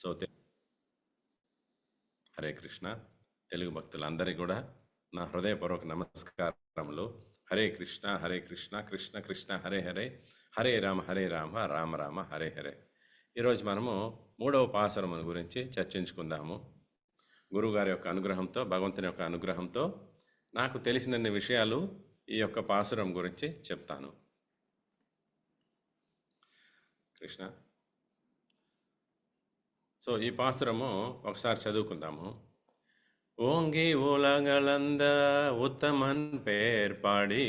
So Hare Krishna. Telugu భక్తులందరికీ కూడా నా హృదయపూర్వక నమస్కారములు. హరే కృష్ణ హరే కృష్ణ కృష్ణ కృష్ణ హరే హరే, హరే రామ రామ రామ హరే హరే. ఈరోజు మనము 3వ పాసురముల గురించి చర్చించుకుందాము. గురువుగారి యొక్క అనుగ్రహంతో, భగవంతుని యొక్క అనుగ్రహంతో నాకు తెలిసినన్ని విషయాలు ఈ యొక్క పాసురం గురించి చెప్తాను. కృష్ణ. సో ఈ పాసురము ఒకసారి చదువుకుందాము. ஓங்கி உலகளந்த உத்தமன் பேர் பாடி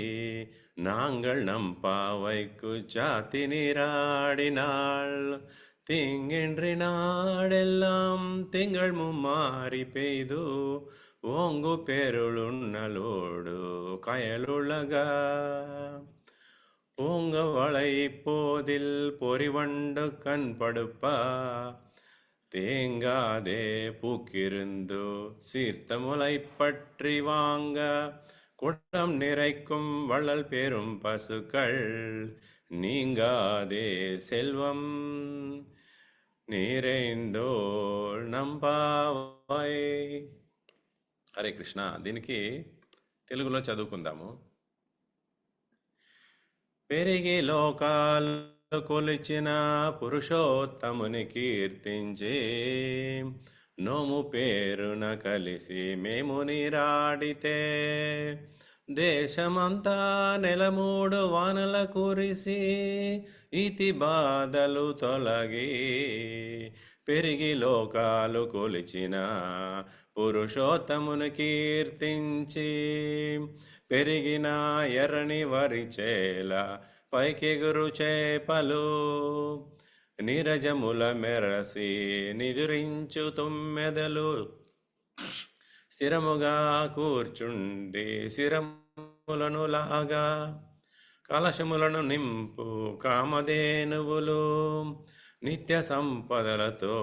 நாங்கள் நம் பாவைக்கு ஜாத்தி நீராடினாள். திங்கின்றி நாடெல்லாம் திங்கள் மும்மாறி பெய்து ஓங்கு பேருளுண்ணலோடு கயலுலக பூங்க வளை போதில் பொறிவண்டு கண் படுப்பா தேங்காதே பூக்கிருந்து சீர்த்த முலை பற்றி வாங்க குடம் நிறைக்கும் வள்ளல் பெரும் பசுக்கள் நீங்காதே செல்வம் నీరైందోల్ నంపావై. హరే కృష్ణ. దీనికి తెలుగులో చదువుకుందాము. పెరిగి లోకాలు కొలిచిన పురుషోత్తముని కీర్తించి నోము పేరున కలిసి మేము నీరాడితే దేశమంతా నెలమూడు వానల కురిసి ఇతి బాధలు తొలగి పెరిగి లోకాలు కొలిచిన పురుషోత్తముని కీర్తించి పెరిగిన ఎర్రని వరిచేల పైకెగురు చేపలు నీరజముల మెరసి నిదురించు తుమ్మెదలు స్థిరముగా కూర్చుండి శిరములను లాగా కలశములను నింపు కామధేనువులు నిత్య సంపదలతో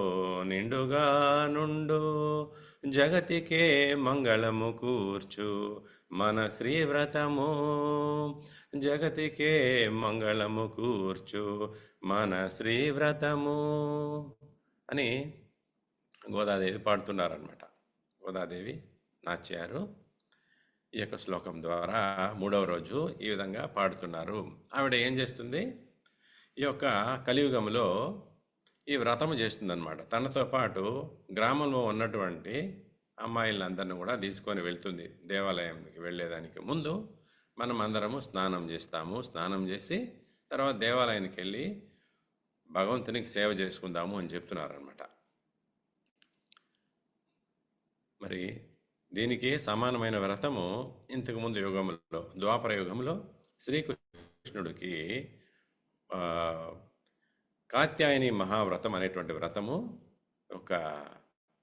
నిండుగా నుండు జగతికే మంగళము కూర్చు మన శ్రీవ్రతము. జగతికే మంగళము కూర్చు మన శ్రీవ్రతము అని గోదాదేవి పాడుతున్నారనమాట. గోదాదేవి నాచ్యారు ఈ యొక్క శ్లోకం ద్వారా 3వ రోజు ఈ విధంగా పాడుతున్నారు. ఆవిడ ఏం చేస్తుంది, ఈ యొక్క కలియుగంలో ఈ వ్రతము చేస్తుందన్నమాట. తనతో పాటు గ్రామంలో ఉన్నటువంటి అమ్మాయిలందరినీ కూడా తీసుకొని వెళ్తుంది. దేవాలయంకి వెళ్ళేదానికి ముందు మనం అందరము స్నానం చేస్తాము. స్నానం చేసి తర్వాత దేవాలయానికి వెళ్ళి భగవంతునికి సేవ చేసుకుందాము అని చెప్తున్నారనమాట. మరి దీనికి సమానమైన వ్రతము ఇంతకుముందు యుగంలో, ద్వాపర యుగంలో శ్రీకృష్ణుడికి కాత్యాయని మహావ్రతం అనేటువంటి వ్రతము ఒక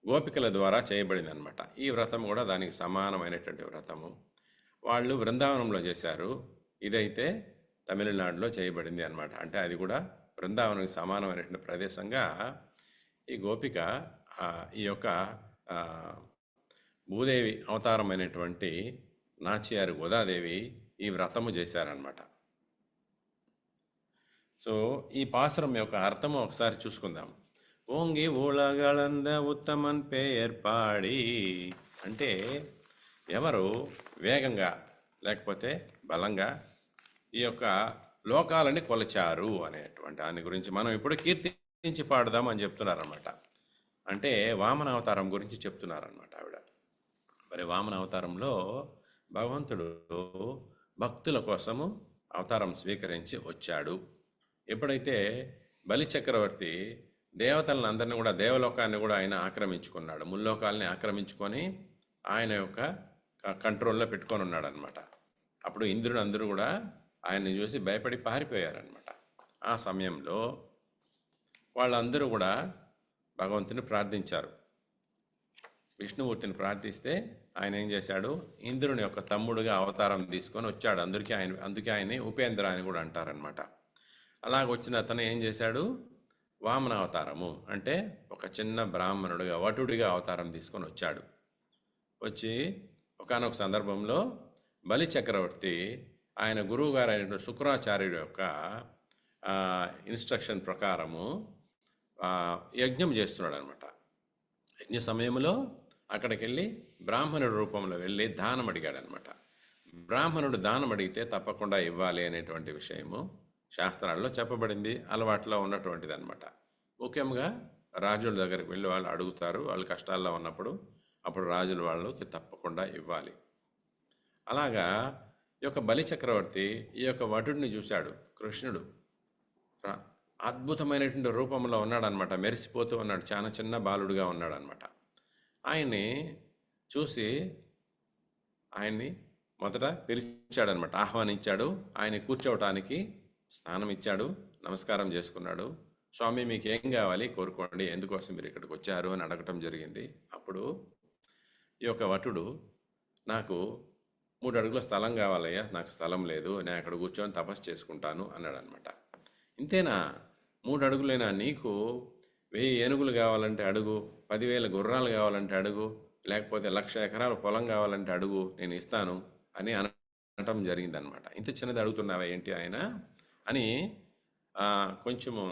గోపికల ద్వారా చేయబడింది అనమాట. ఈ వ్రతం కూడా దానికి సమానమైనటువంటి వ్రతము. వాళ్ళు బృందావనంలో చేశారు. ఇదైతే తమిళనాడులో చేయబడింది అనమాట. అంటే అది కూడా బృందావనానికి సమానమైనటువంటి ప్రదేశంగా ఈ గోపిక ఈ యొక్క భూదేవి అవతారమైనటువంటి నాచ్యారు గోదాదేవి ఈ వ్రతము చేశారనమాట. సో ఈ పాసురం యొక్క అర్థము ఒకసారి చూసుకుందాం. ఓంగి ఊళగళంద ఉత్తమన్ పేర్ పాడి అంటే ఎవరు వేగంగా లేకపోతే బలంగా ఈ యొక్క లోకాలని కొలిచారు అనేటువంటి దాని గురించి మనం ఇప్పుడు కీర్తించి పాడుదాం అని చెప్తున్నారన్నమాట. అంటే వామన అవతారం గురించి చెప్తున్నారన్నమాట ఆవిడ. మరి వామన అవతారంలో భగవంతుడు భక్తుల కోసము అవతారం స్వీకరించి వచ్చాడు. ఎప్పుడైతే బలి చక్రవర్తి దేవతలను అందరినీ కూడా, దేవలోకాన్ని కూడా ఆయన ఆక్రమించుకున్నాడు, ముల్లోకాలని ఆక్రమించుకొని ఆయన యొక్క కంట్రోల్లో పెట్టుకొని ఉన్నాడు అనమాట. అప్పుడు ఇంద్రుడు అందరూ కూడా ఆయన్ని చూసి భయపడి పారిపోయారనమాట. ఆ సమయంలో వాళ్ళందరూ కూడా భగవంతుని ప్రార్థించారు. విష్ణుమూర్తిని ప్రార్థిస్తే ఆయన ఏం చేశాడు, ఇంద్రుని యొక్క తమ్ముడుగా అవతారం తీసుకొని వచ్చాడు. అందుకే ఆయన్ని ఉపేంద్ర అని కూడా అంటారనమాట. అలాగొచ్చిన అతను ఏం చేశాడు, వామన అవతారము అంటే ఒక చిన్న బ్రాహ్మణుడిగా, వటుడిగా అవతారం తీసుకొని వచ్చాడు. వచ్చి ఒకానొక సందర్భంలో బలి చక్రవర్తి ఆయన గురువు గారు అయినటువంటి శుక్రాచార్యుడు యొక్క ఇన్స్ట్రక్షన్ ప్రకారము యజ్ఞం చేస్తున్నాడు అనమాట. యజ్ఞ సమయంలో అక్కడికి వెళ్ళి బ్రాహ్మణుడి రూపంలో వెళ్ళి దానం అడిగాడనమాట. బ్రాహ్మణుడు దానం అడిగితే తప్పకుండా ఇవ్వాలి అనేటువంటి విషయము శాస్త్రాల్లో చెప్పబడింది, అలవాట్లో ఉన్నటువంటిది అనమాట. ముఖ్యంగా రాజుల దగ్గరికి వెళ్ళి వాళ్ళు అడుగుతారు, వాళ్ళు కష్టాల్లో ఉన్నప్పుడు, అప్పుడు రాజులు వాళ్ళకి తప్పకుండా ఇవ్వాలి. అలాగా ఈ యొక్క బలి చక్రవర్తి ఈ యొక్క వటుడిని చూశాడు. కృష్ణుడు అద్భుతమైనటువంటి రూపంలో ఉన్నాడనమాట, మెరిసిపోతూ ఉన్నాడు, చాలా చిన్న బాలుడుగా ఉన్నాడనమాట. ఆయన్ని చూసి ఆయన్ని మొదట పిలిచాడనమాట, ఆహ్వానించాడు. ఆయన కూర్చోవటానికి స్థానం ఇచ్చాడు, నమస్కారం చేసుకున్నాడు. స్వామి మీకు ఏం కావాలి కోరుకోండి, ఎందుకోసం మీరు ఇక్కడికి వచ్చారు అని అడగటం జరిగింది. అప్పుడు ఈ యొక్క వటుడు, నాకు 3 అడుగుల స్థలం కావాలయ్యా, నాకు స్థలం లేదు, నేను అక్కడ కూర్చొని తపస్సు చేసుకుంటాను అన్నాడనమాట. ఇంతేనా, 3 అడుగులైనా, నీకు 1000 ఏనుగులు కావాలంటే అడుగు, 10,000 గుర్రాలు కావాలంటే అడుగు, లేకపోతే 1,00,000 ఎకరాల పొలం కావాలంటే అడుగు, నేను ఇస్తాను అని అనటం జరిగిందనమాట. ఇంత చిన్నది అడుగుతున్నావా ఏంటి ఆయన అని కొంచెము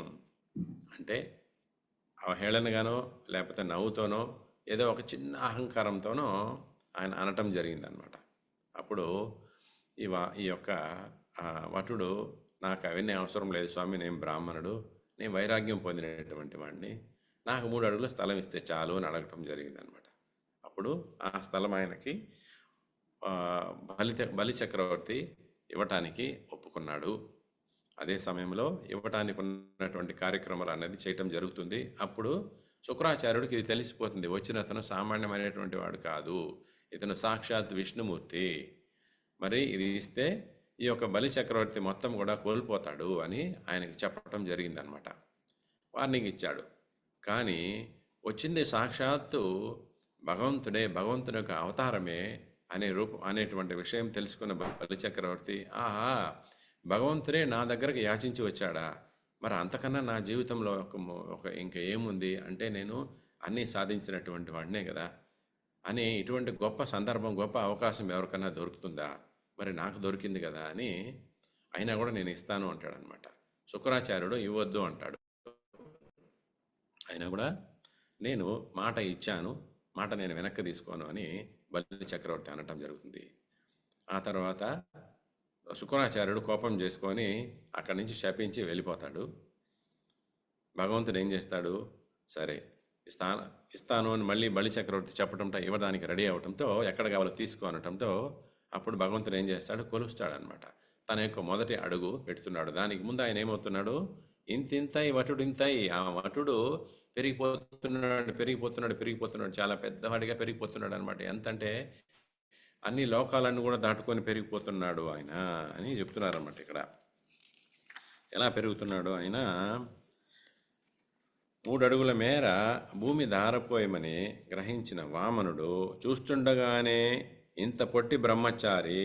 అంటే అవహేళనగానో లేకపోతే నవ్వుతోనో ఏదో ఒక చిన్న అహంకారంతోనో ఆయన అనటం జరిగిందనమాట. అప్పుడు ఈ యొక్క వటుడు, నాకు అవన్నీ అవసరం లేదు స్వామి, నేను బ్రాహ్మణుడు, నేను వైరాగ్యం పొందినటువంటి వాడిని, నాకు 3 అడుగుల స్థలం ఇస్తే చాలు అని అడగటం జరిగిందనమాట. అప్పుడు ఆ స్థలం ఆయనకి బలి చక్రవర్తి ఇవ్వటానికి ఒప్పుకున్నాడు. అదే సమయంలో ఇవ్వటానికి ఉన్నటువంటి కార్యక్రమాలు అనేది చేయటం జరుగుతుంది. అప్పుడు శుక్రాచార్యుడికి ఇది తెలిసిపోతుంది, వచ్చిన అతను సామాన్యమైనటువంటి వాడు కాదు, ఇతను సాక్షాత్ విష్ణుమూర్తి, మరి ఇది ఇస్తే ఈ యొక్క బలి చక్రవర్తి మొత్తం కూడా కోల్పోతాడు అని ఆయనకి చెప్పటం జరిగిందనమాట. వార్నింగ్ ఇచ్చాడు. కానీ వచ్చింది సాక్షాత్తు భగవంతుడే, భగవంతుని యొక్క అవతారమే అనేటువంటి విషయం తెలుసుకున్న బలి చక్రవర్తి, ఆహా, భగవంతుడే నా దగ్గరకు యాచించి వచ్చాడా, మరి అంతకన్నా నా జీవితంలో ఇంకా ఏముంది అంటే, నేను అన్నీ సాధించినటువంటి వాడినే కదా అని, ఇటువంటి గొప్ప సందర్భం, గొప్ప అవకాశం ఎవరికన్నా దొరుకుతుందా, మరి నాకు దొరికింది కదా అని, అయినా కూడా నేను ఇస్తాను అంటాడనమాట. శుక్రాచార్యుడు ఇవ్వద్దు అంటాడు. అయినా కూడా నేను మాట ఇచ్చాను, మాట నేను వెనక్కి తీసుకోను అని బలి చక్రవర్తి అనటం జరుగుతుంది. ఆ తర్వాత శుక్రాచార్యుడు కోపం చేసుకొని అక్కడి నుంచి శపించి వెళ్ళిపోతాడు. భగవంతుడు ఏం చేస్తాడు, సరే ఇస్తాను అని మళ్ళీ బలి చక్రవర్తి చెప్పడంతో, ఇవ్వడానికి రెడీ అవడంతో, ఎక్కడ కావాలో తీసుకో అనటంతో, అప్పుడు భగవంతుడు ఏం చేస్తాడు, కొలుస్తాడనమాట. తన యొక్క మొదటి అడుగు పెడుతున్నాడు. దానికి ముందు ఆయన ఏమవుతున్నాడు, ఇంతింతాయి వటుడు ఇంతాయి, ఆ వటుడు పెరిగిపోతున్నాడు, చాలా పెద్దవాడిగా పెరిగిపోతున్నాడు అనమాట. ఎంతంటే అన్ని లోకాలన్నీ కూడా దాటుకొని పెరిగిపోతున్నాడు ఆయన అని చెప్తున్నారన్నమాట. ఇక్కడ ఎలా పెరుగుతున్నాడు ఆయన, 3 అడుగుల మేర భూమి దారపోయమని గ్రహించిన వామనుడు చూస్తుండగానే ఇంత పొట్టి బ్రహ్మచారి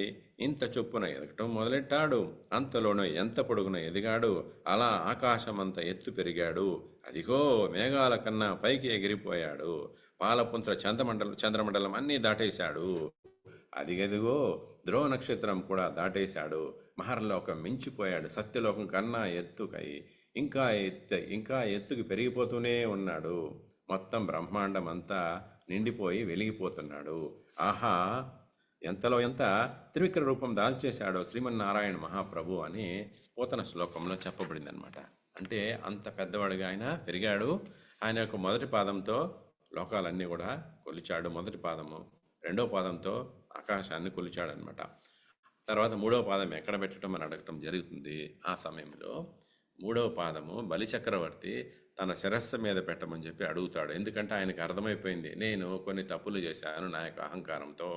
ఇంత చొప్పున ఎదగటం మొదలెట్టాడు. అంతలోనూ ఎంత పొడుగున ఎదిగాడు, అలా ఆకాశమంత ఎత్తు పెరిగాడు. అదిగో మేఘాల కన్నా పైకి ఎగిరిపోయాడు. పాలపుంత్ర చంద్రమండలం అన్నీ దాటేశాడు. అదిగదిగో ధ్రువ నక్షత్రం కూడా దాటేశాడు. మహర్లోకం మించిపోయాడు. సత్యలోకం కన్నా ఎత్తుకై ఇంకా ఎత్తుకి పెరిగిపోతూనే ఉన్నాడు. మొత్తం బ్రహ్మాండం అంతా నిండిపోయి వెలిగిపోతున్నాడు. ఆహా, ఎంతలో ఎంత త్రివిక్ర రూపం దాల్చేశాడో శ్రీమన్నారాయణ మహాప్రభు అని పోతన శ్లోకంలో చెప్పబడింది అనమాట. అంటే అంత పెద్దవాడిగా ఆయన పెరిగాడు. ఆయన యొక్క మొదటి పాదంతో లోకాలన్నీ కూడా కొలిచాడు. మొదటి పాదము, రెండో పాదంతో ఆకాశాన్ని కొలిచాడనమాట. తర్వాత 3వ పాదం ఎక్కడ పెట్టడం అని అడగటం జరుగుతుంది. ఆ సమయంలో 3వ పాదము బలి చక్రవర్తి తన శిరస్సు మీద పెట్టమని చెప్పి అడుగుతాడు. ఎందుకంటే ఆయనకు అర్థమైపోయింది, నేను కొన్ని తప్పులు చేశాను నా యొక్క అహంకారంతో,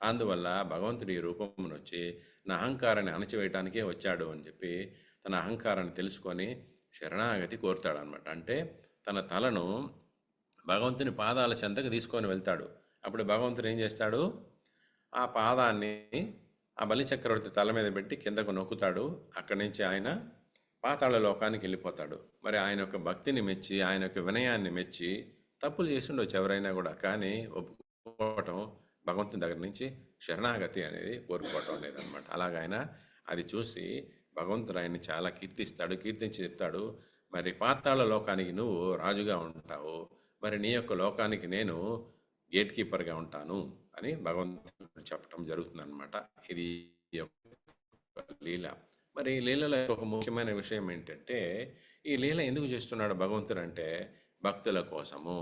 అందువల్ల భగవంతుడి రూపమును వచ్చి నా అహంకారాన్ని అణచివేయటానికే వచ్చాడు అని చెప్పి తన అహంకారాన్ని తెలుసుకొని శరణాగతి కోరుతాడనమాట. అంటే తన తలను భగవంతుని పాదాల చెంతకు తీసుకొని వెళ్తాడు. అప్పుడు భగవంతుడు ఏం చేస్తాడు, ఆ పాదాన్ని ఆ బలి చక్రవర్తి తల మీద పెట్టి కిందకు నొక్కుతాడు. అక్కడి నుంచి ఆయన పాతాళ లోకానికి వెళ్ళిపోతాడు. మరి ఆయన యొక్క భక్తిని మెచ్చి, ఆయన యొక్క వినయాన్ని మెచ్చి, తప్పులు చేసి ఉండొచ్చు ఎవరైనా కూడా, కానీ ఒప్పుకోవటం, భగవంతుని దగ్గర నుంచి శరణాగతి అనేది కోరుకోవటం లేదనమాట. అలాగ ఆయన అది చూసి భగవంతుడు ఆయన్ని చాలా కీర్తిస్తాడు. కీర్తించి చెప్తాడు, మరి పాతాళ లోకానికి నువ్వు రాజుగా ఉంటావు, మరి నీ యొక్క లోకానికి నేను గేట్ కీపర్గా ఉంటాను అని భగవంతుడు చెప్పడం జరుగుతుందన్నమాట. ఇది ఒక లీల. మరి ఈ లీలలో ఒక ముఖ్యమైన విషయం ఏంటంటే, ఈ లీల ఎందుకు చేస్తున్నాడు భగవంతుడు అంటే భక్తుల కోసము.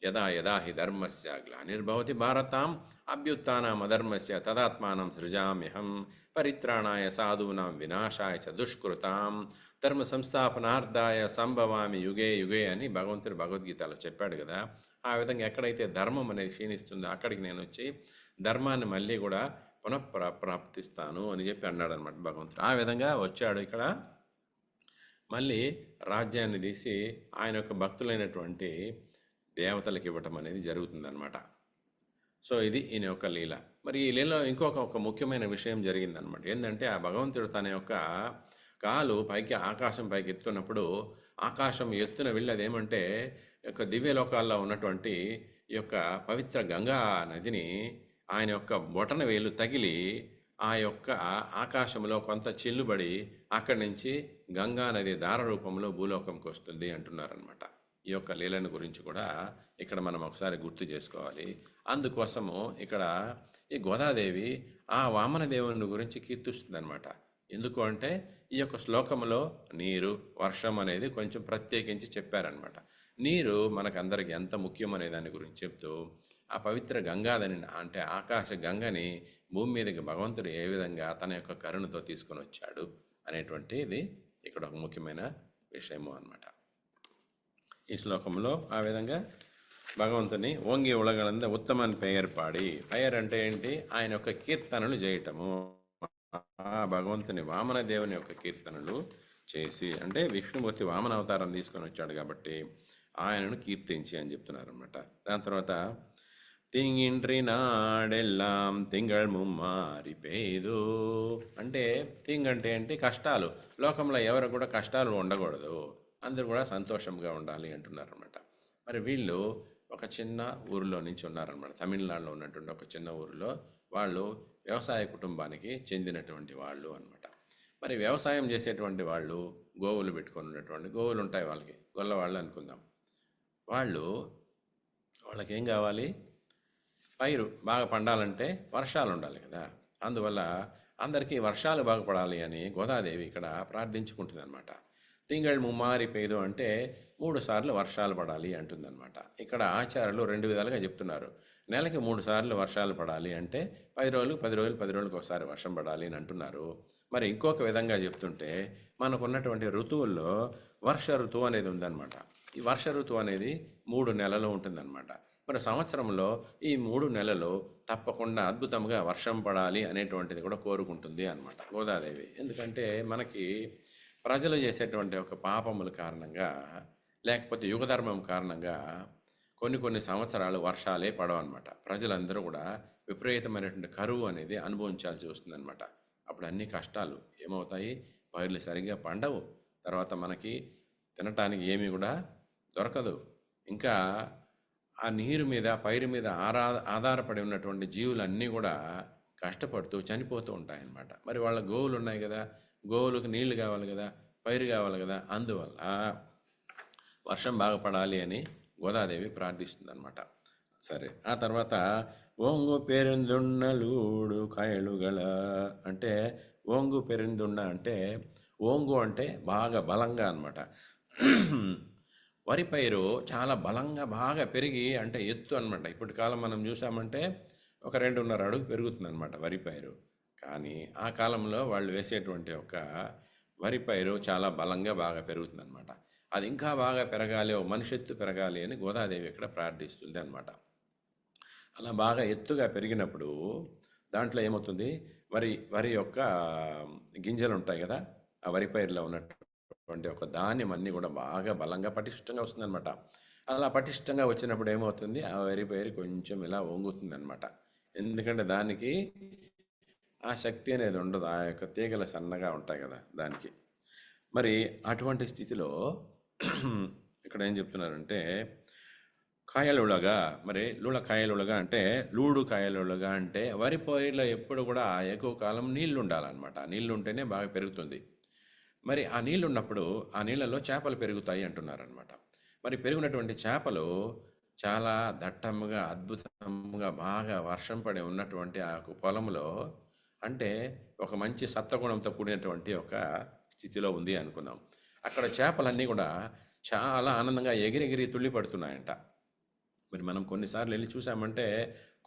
యదా యదా హి ధర్మస్య గ్లానిర్భవతి భారతాం అభ్యుత్థానం అధర్మస్య తదాత్మానం సృజామ్యహం పరిత్రాణాయ సాధూనాం వినాశాయ చ దుష్కృతాం ధర్మ సంస్థాపనార్థాయ సంభవామి యుగే యుగే అని భగవంతుడు భగవద్గీతలో చెప్పాడు కదా. ఆ విధంగా ఎక్కడైతే ధర్మం అనేది క్షీణిస్తుందో అక్కడికి నేను వచ్చి ధర్మాన్ని మళ్ళీ కూడా పునఃప్రాప్తిస్తాను అని చెప్పి అన్నాడు అనమాట భగవంతుడు. ఆ విధంగా వచ్చాడు ఇక్కడ, మళ్ళీ రాజ్యాన్ని తీసి ఆయన యొక్క భక్తులైనటువంటి దేవతలకు ఇవ్వటం అనేది జరుగుతుందన్నమాట. సో ఇది ఈయన యొక్క లీల. మరి ఈ లీలలో ఒక ముఖ్యమైన విషయం జరిగిందనమాట. ఏంటంటే ఆ భగవంతుడు తన యొక్క కాలు పైకి ఆకాశం పైకి ఎత్తున్నప్పుడు ఆకాశం ఎత్తున వెళ్ళి అదేమంటే యొక్క దివ్యలోకాల్లో ఉన్నటువంటి ఈ యొక్క పవిత్ర గంగా నదిని ఆయన యొక్క బొటన వేలు తగిలి ఆ యొక్క ఆకాశంలో కొంత చిల్లుబడి అక్కడి నుంచి గంగా నది దార రూపంలో భూలోకంకి వస్తుంది అంటున్నారనమాట. ఈ యొక్క లీలను గురించి కూడా ఇక్కడ మనం ఒకసారి గుర్తు చేసుకోవాలి. అందుకోసము ఇక్కడ ఈ గోదాదేవి ఆ వామన దేవుని గురించి కీర్తిస్తుంది అనమాట. ఎందుకు అంటే ఈ యొక్క శ్లోకంలో నీరు, వర్షం అనేది కొంచెం ప్రత్యేకించి చెప్పారనమాట. నీరు మనకందరికి ఎంత ముఖ్యం అనే దాని గురించి చెప్తూ ఆ పవిత్ర గంగాదని అంటే ఆకాశ గంగని భూమి మీదకి భగవంతుడు ఏ విధంగా తన యొక్క కరుణతో తీసుకొని వచ్చాడు అనేటువంటిది ఇక్కడ ఒక ముఖ్యమైన విషయము అన్నమాట. ఈ శ్లోకంలో ఆ విధంగా భగవంతుని ఓంగి ఉలగలంద ఉత్తమన్ పెయర్ పాడి, పెయర్ అంటే ఏంటి, ఆయన యొక్క కీర్తనలు చేయటము. ఆ భగవంతుని వామన దేవుని యొక్క కీర్తనలు చేసి, అంటే విష్ణుమూర్తి వామన అవతారం తీసుకొని వచ్చాడు కాబట్టి ఆయనను కీర్తించి అని చెప్తున్నారు అనమాట. దాని తర్వాత తింగిండ్రి నాడెల్లాం తింగళ్ ముమ్మారి పేదు అంటే తింగ్ అంటే ఏంటి, కష్టాలు. లోకంలో ఎవరు కూడా కష్టాలు ఉండకూడదు, అందరూ కూడా సంతోషంగా ఉండాలి అంటున్నారు అనమాట. మరి వీళ్ళు ఒక చిన్న ఊరిలో నుంచి ఉన్నారనమాట. తమిళనాడులో ఉన్నటువంటి ఒక చిన్న ఊరిలో వాళ్ళు వ్యవసాయ కుటుంబానికి చెందినటువంటి వాళ్ళు అనమాట. మరి వ్యవసాయం చేసేటువంటి వాళ్ళు గోవులు పెట్టుకొని ఉన్నటువంటి, గోవులు ఉంటాయి వాళ్ళకి, గొల్లవాళ్ళు అనుకుందాం. వాళ్ళకి ఏం కావాలి, పైరు బాగా పండాలంటే వర్షాలు ఉండాలి కదా. అందువల్ల అందరికీ వర్షాలు బాగుపడాలి అని గోదాదేవి ఇక్కడ ప్రార్థించుకుంటుంది అనమాట. తింగళ్ ముమ్మారి పేదు అంటే 3 సార్లు వర్షాలు పడాలి అంటుందన్నమాట. ఇక్కడ ఆచార్యులు 2 విధాలుగా చెప్తున్నారు. నెలకి 3 సార్లు వర్షాలు పడాలి అంటే 10 రోజులకు ఒకసారి వర్షం పడాలి అని అంటున్నారు. మరి ఇంకొక విధంగా చెప్తుంటే మనకున్నటువంటి ఋతువుల్లో వర్ష ఋతువు అనేది ఉందన్నమాట. ఈ వర్ష ఋతువు అనేది 3 నెలలు ఉంటుందన్నమాట. మరి సంవత్సరంలో ఈ 3 నెలలు తప్పకుండా అద్భుతంగా వర్షం పడాలి అనేటువంటిది కూడా కోరుకుంటుంది అన్నమాట గోదాదేవి. ఎందుకంటే మనకి ప్రజలు చేసేటువంటి ఒక పాపముల కారణంగా లేకపోతే యుగధర్మం కారణంగా కొన్ని సంవత్సరాలు వర్షాలే పడవన్నమాట. ప్రజలందరూ కూడా విపరీతమైనటువంటి కరువు అనేది అనుభవించాల్సి వస్తుందన్నమాట. అప్పుడు అన్ని కష్టాలు ఏమవుతాయి, పైర్లు సరిగ్గా పండవు, తర్వాత మనకి తినటానికి ఏమీ కూడా దొరకదు. ఇంకా ఆ నీరు మీద, పైరు మీద ఆధారపడి ఉన్నటువంటి జీవులన్నీ కూడా కష్టపడుతూ చనిపోతూ ఉంటాయన్నమాట. మరి వాళ్ళ గోవులు ఉన్నాయి కదా, గోవులకు నీళ్లు కావాలి కదా, పైరు కావాలి కదా. అందువల్ల వర్షం బాగా పడాలి అని గోదాదేవి ప్రార్థిస్తుంది అనమాట. సరే, ఆ తర్వాత ఓంగు పెరిందున్నలుడు కాయలుగల అంటే ఓంగు పెరిందున్న అంటే ఓంగు అంటే బాగా బలంగా అనమాట. వరి పైరు చాలా బలంగా బాగా పెరిగి అంటే ఎత్తు అనమాట. ఇప్పటి కాలం మనం చూసామంటే ఒక 2.5 అడుగు పెరుగుతుంది అనమాట వరి పైరు. కానీ ఆ కాలంలో వాళ్ళు వేసేటువంటి ఒక వరి పైరు చాలా బలంగా బాగా పెరుగుతుంది అనమాట. అది ఇంకా బాగా పెరగాలి, ఓ మనిషెత్తు పెరగాలి అని గోదాదేవి ఇక్కడ ప్రార్థిస్తుంది అనమాట. అలా బాగా ఎత్తుగా పెరిగినప్పుడు దాంట్లో ఏమవుతుంది, వరి యొక్క గింజలు ఉంటాయి కదా, ఆ వరి పైరులో ఉన్నటువంటి ఒక ధాన్యం అన్నీ కూడా బాగా బలంగా పటిష్టంగా వస్తుందన్నమాట. అలా పటిష్టంగా వచ్చినప్పుడు ఏమవుతుంది, ఆ వరి పైరు కొంచెం ఇలా వంగుతుంది అనమాట. ఎందుకంటే దానికి ఆ శక్తి అనేది ఉండదు, ఆ యొక్క తీగలు సన్నగా ఉంటాయి కదా దానికి. మరి అటువంటి స్థితిలో ఇక్కడ ఏం చెప్తున్నారంటే కాయలుళగా, మరి లూడ కాయలుళగా అంటే లూడు కాయలుళగా అంటే వరి పైరులో ఎప్పుడు కూడా ఎక్కువ కాలం నీళ్లు ఉండాలన్నమాట. నీళ్లు ఉంటేనే బాగా పెరుగుతుంది. మరి ఆ నీళ్ళు ఉన్నప్పుడు ఆ నీళ్ళలో చేపలు పెరుగుతాయి అంటున్నారనమాట. మరి పెరిగినటువంటి చేపలు చాలా దట్టముగా, అద్భుతంగా బాగా వర్షం పడి ఉన్నటువంటి ఆ పొలంలో అంటే ఒక మంచి సత్వగుణంతో కూడినటువంటి ఒక స్థితిలో ఉంది అనుకుందాం. అక్కడ చేపలన్నీ కూడా చాలా ఆనందంగా ఎగిరెగిరి తుళ్ళి పడుతున్నాయంట. మరి మనం కొన్నిసార్లు వెళ్ళి చూసామంటే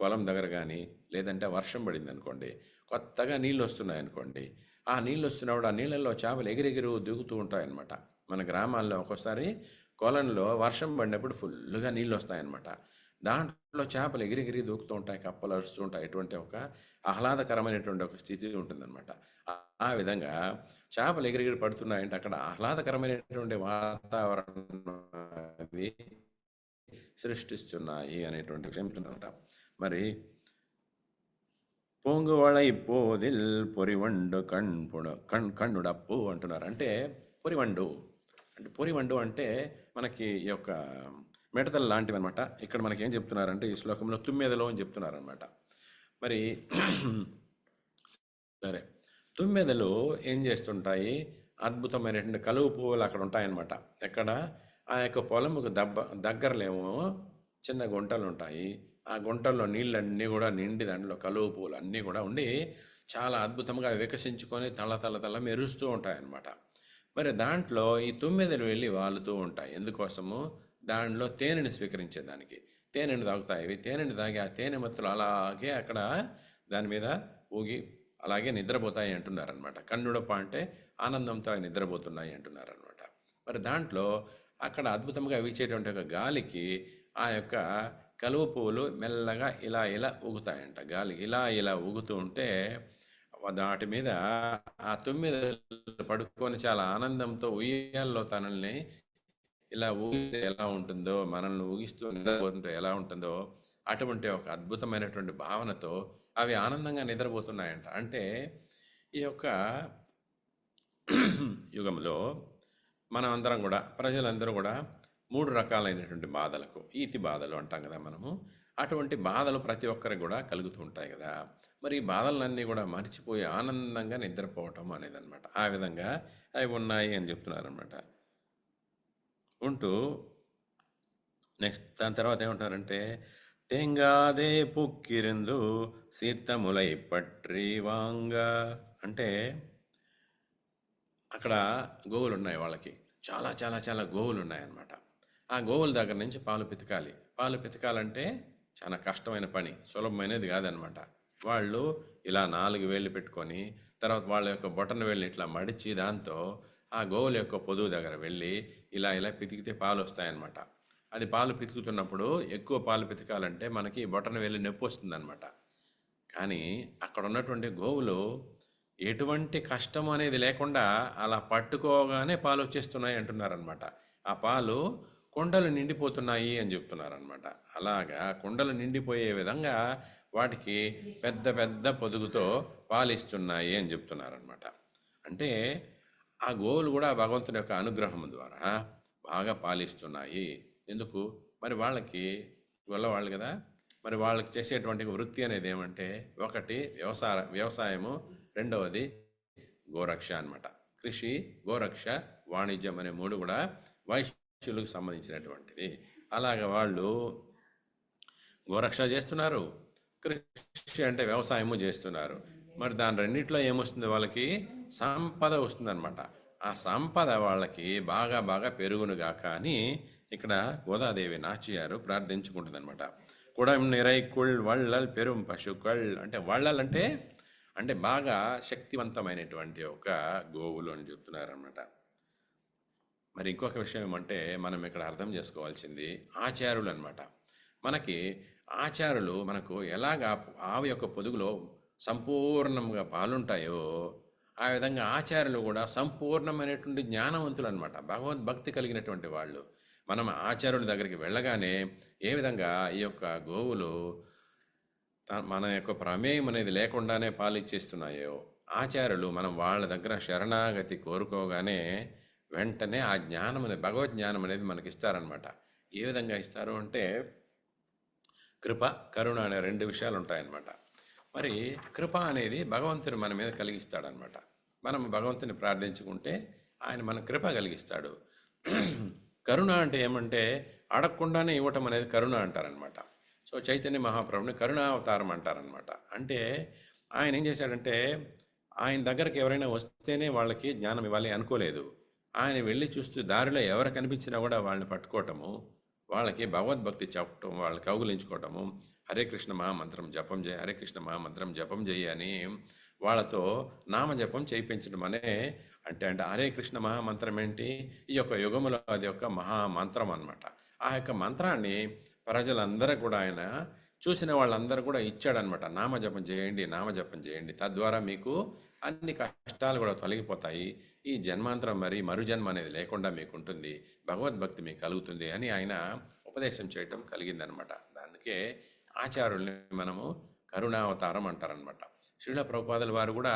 పొలం దగ్గర కానీ లేదంటే వర్షం పడింది అనుకోండి, కొత్తగా నీళ్ళు వస్తున్నాయి అనుకోండి, ఆ నీళ్ళు వస్తున్నప్పుడు ఆ నీళ్ళల్లో చేపలు ఎగిరెగిరి దిగుతూ ఉంటాయన్నమాట. మన గ్రామాల్లో ఒక్కోసారి కొలంలో వర్షం పడినప్పుడు ఫుల్గా నీళ్ళు వస్తాయన్నమాట. దాంట్లో చేపలు ఎగిరెగిరి దూకుతూ ఉంటాయి, కప్పలు అరుస్తూ ఉంటాయి. ఎటువంటి ఒక ఆహ్లాదకరమైనటువంటి ఒక స్థితి ఉంటుందన్నమాట. ఆ ఆ విధంగా చేపలు ఎగిరెగిరి పడుతున్నాయంటే అక్కడ ఆహ్లాదకరమైనటువంటి వాతావరణం అవి సృష్టిస్తున్నాయి అనేటువంటి విషయం చెప్తున్నమాట. మరి పొంగువళై పోదిల్ పొరివండు కన్నుడప్పు అంటున్నారు. అంటే పొరివండు అంటే పొరివండు అంటే మనకి ఈ యొక్క మిడతలు లాంటివి అనమాట. ఇక్కడ మనకి ఏం చెప్తున్నారంటే ఈ శ్లోకంలో తుమ్మెదలో అని చెప్తున్నారనమాట. మరి సరే, తుమ్మెదలు ఏం చేస్తుంటాయి, అద్భుతమైనటువంటి కలువ పువ్వులు అక్కడ ఉంటాయన్నమాట. ఎక్కడ ఆ యొక్క పొలముకు దగ్గరలేమో చిన్న గుంటలు ఉంటాయి. ఆ గుంటల్లో నీళ్ళన్నీ కూడా నిండి దాంట్లో కలువ పువ్వులు అన్నీ కూడా ఉండి చాలా అద్భుతంగా వికసించుకొని తల తల తల మెరుస్తూ ఉంటాయన్నమాట. మరి దాంట్లో ఈ తుమ్మెదలు వెళ్ళి వాలుతూ ఉంటాయి. ఎందుకోసము? దానిలో తేనెని స్వీకరించేదానికి. తేనెని తాగుతాయి. ఇవి తేనెని తాగి ఆ తేనె మత్తులు అలాగే అక్కడ దాని మీద ఊగి అలాగే నిద్రపోతాయి అంటున్నారనమాట. కన్నుడప్ప అంటే ఆనందంతో అవి నిద్రపోతున్నాయి అంటున్నారనమాట. మరి దాంట్లో అక్కడ అద్భుతంగా వీచేటువంటి ఒక గాలికి ఆ యొక్క కలువ పువ్వులు మెల్లగా ఇలా ఇలా ఊగుతాయంట. గాలి ఇలా ఇలా ఊగుతూ ఉంటే వాటి మీద ఆ తొమ్మిది పడుకొని చాలా ఆనందంతో ఉయ్యాల్లో తనల్ని ఇలా ఊగితే ఎలా ఉంటుందో, మనల్ని ఊగిస్తూ నిద్రపోతుంటే ఎలా ఉంటుందో అటువంటి ఒక అద్భుతమైనటువంటి భావనతో అవి ఆనందంగా నిద్రపోతున్నాయంట. అంటే ఈ యొక్క యుగంలో మనం అందరం కూడా ప్రజలందరూ కూడా 3 రకాలైనటువంటి బాధలకు, ఈతి బాధలు అంటాం కదా మనము, అటువంటి బాధలు ప్రతి ఒక్కరికి కూడా కలుగుతూ ఉంటాయి కదా. మరి ఈ బాధలన్నీ కూడా మర్చిపోయి ఆనందంగా నిద్రపోవటం అనేది అనమాట. ఆ విధంగా అవి ఉన్నాయి అని చెప్తున్నారనమాట. ఉంటూ నెక్స్ట్ దాని తర్వాత ఏమంటారంటే తెంగాదే పుక్కిరిందు సీర్తములై పట్రి వాంగ. అంటే అక్కడ గోవులు ఉన్నాయి వాళ్ళకి, చాలా చాలా చాలా గోవులు ఉన్నాయన్నమాట. ఆ గోవుల దగ్గర నుంచి పాలు పితకాలి. పాలు పితకాలంటే చాలా కష్టమైన పని, సులభమైనది కాదనమాట. వాళ్ళు ఇలా 4 వేళ్ళు పెట్టుకొని తర్వాత వాళ్ళ యొక్క బొటన వేళ్ళని ఇట్లా మడిచి దాంతో ఆ గోవుల యొక్క పొదువు దగ్గర వెళ్ళి ఇలా ఇలా పితికితే పాలు వస్తాయన్నమాట. అది పాలు పితుకుతున్నప్పుడు ఎక్కువ పాలు పితకాలంటే మనకి బొటన వేలు నొప్పి వస్తుందన్నమాట. కానీ అక్కడ ఉన్నటువంటి గోవులు ఎటువంటి కష్టం అనేది లేకుండా అలా పట్టుకోగానే పాలు వచ్చేస్తున్నాయి అంటున్నారనమాట. ఆ పాలు కుండలు నిండిపోతున్నాయి అని చెప్తున్నారనమాట. అలాగా కుండలు నిండిపోయే విధంగా వాటికి పెద్ద పెద్ద పొదుగుతో పాలిస్తున్నాయి అని చెప్తున్నారనమాట. అంటే ఆ గోవులు కూడా భగవంతుని యొక్క అనుగ్రహం ద్వారా బాగా పాలిస్తున్నాయి. ఎందుకు? మరి వాళ్ళకి గొల్లవాళ్ళు కదా, మరి వాళ్ళకి చేసేటువంటి వృత్తి అనేది ఏమంటే ఒకటి వ్యవసాయము, రెండవది గోరక్ష అనమాట. కృషి, గోరక్ష, వాణిజ్యం అనే 3 కూడా వైశ్యులకు సంబంధించినటువంటిది. అలాగ వాళ్ళు గోరక్ష చేస్తున్నారు, కృషి అంటే వ్యవసాయము చేస్తున్నారు. మరి దాని రెండిట్లో ఏమొస్తుంది? వాళ్ళకి సంపద వస్తుందన్నమాట. ఆ సంపద వాళ్ళకి బాగా బాగా పెరుగునుగా. కానీ ఇక్కడ గోదాదేవి నాచియారు ప్రార్థించుకుంటుందన్నమాట. కుడం నిరైకుళ్ వళ్ళల్ పెరుం పశుకళ్. అంటే వళ్ళల్ అంటే అంటే బాగా శక్తివంతమైనటువంటి ఒక గోవులు అని చెప్తున్నారనమాట. మరి ఇంకొక విషయం ఏమంటే మనం ఇక్కడ అర్థం చేసుకోవాల్సింది ఆచారులు అనమాట. మనకి ఆచారులు మనకు ఎలాగా ఆవు యొక్క పొదుగులో సంపూర్ణంగా పాలుంటాయో ఆ విధంగా ఆచార్యులు కూడా సంపూర్ణమైనటువంటి జ్ఞానవంతులు అనమాట, భగవద్భక్తి కలిగినటువంటి వాళ్ళు. మనం ఆచార్యుల దగ్గరికి వెళ్ళగానే ఏ విధంగా ఈ యొక్క గోవులు మన యొక్క ప్రమేయం అనేది లేకుండానే పాలిచ్చేస్తున్నాయో, ఆచార్యులు మనం వాళ్ళ దగ్గర శరణాగతి కోరుకోగానే వెంటనే ఆ జ్ఞానం అనేది, భగవద్ జ్ఞానం అనేది మనకి ఇస్తారనమాట. ఏ విధంగా ఇస్తారు అంటే కృప, కరుణ అనే 2 విషయాలు ఉంటాయన్నమాట. మరి కృప అనేది భగవంతుడు మన మీద కలిగిస్తాడనమాట. మనం భగవంతుని ప్రార్థించుకుంటే ఆయన మన కృప కలిగిస్తాడు. కరుణ అంటే ఏమంటే అడగకుండానే ఇవ్వటం అనేది కరుణ అంటారనమాట. సో చైతన్య మహాప్రభుని కరుణావతారం అంటారనమాట. అంటే ఆయన ఏం చేశాడంటే ఆయన దగ్గరికి ఎవరైనా వస్తేనే వాళ్ళకి జ్ఞానం ఇవ్వాలి అనుకోలేదు. ఆయన వెళ్ళి చూస్తూ దారిలో ఎవరు కనిపించినా కూడా వాళ్ళని పట్టుకోవటము, వాళ్ళకి భగవద్భక్తి చెప్పటం, వాళ్ళకి కౌగులించుకోవటము, హరే కృష్ణ మహామంత్రం జపం చేయి, హరే కృష్ణ మహామంత్రం జపం చేయి అని వాళ్ళతో నామజపం చేయించడం అనే అంటే హరే కృష్ణ మహామంత్రం ఏంటి? ఈ యొక్క యుగములో అది యొక్క మహామంత్రం అన్నమాట. ఆ యొక్క మంత్రాన్ని ప్రజలందరూ కూడా ఆయన చూసిన వాళ్ళందరూ కూడా ఇచ్చాడనమాట. నామజపం చేయండి, నామజపం చేయండి, తద్వారా మీకు అన్ని కష్టాలు కూడా తొలగిపోతాయి, ఈ జన్మాంతరం మరి మరుజన్మ అనేది లేకుండా మీకు ఉంటుంది, భగవద్భక్తి మీకు కలుగుతుంది అని ఆయన ఉపదేశం చేయటం కలిగిందనమాట. దానికే ఆచార్యుల్ని మనము కరుణావతారం అంటారనమాట. శ్రీల ప్రభుపాదుల వారు కూడా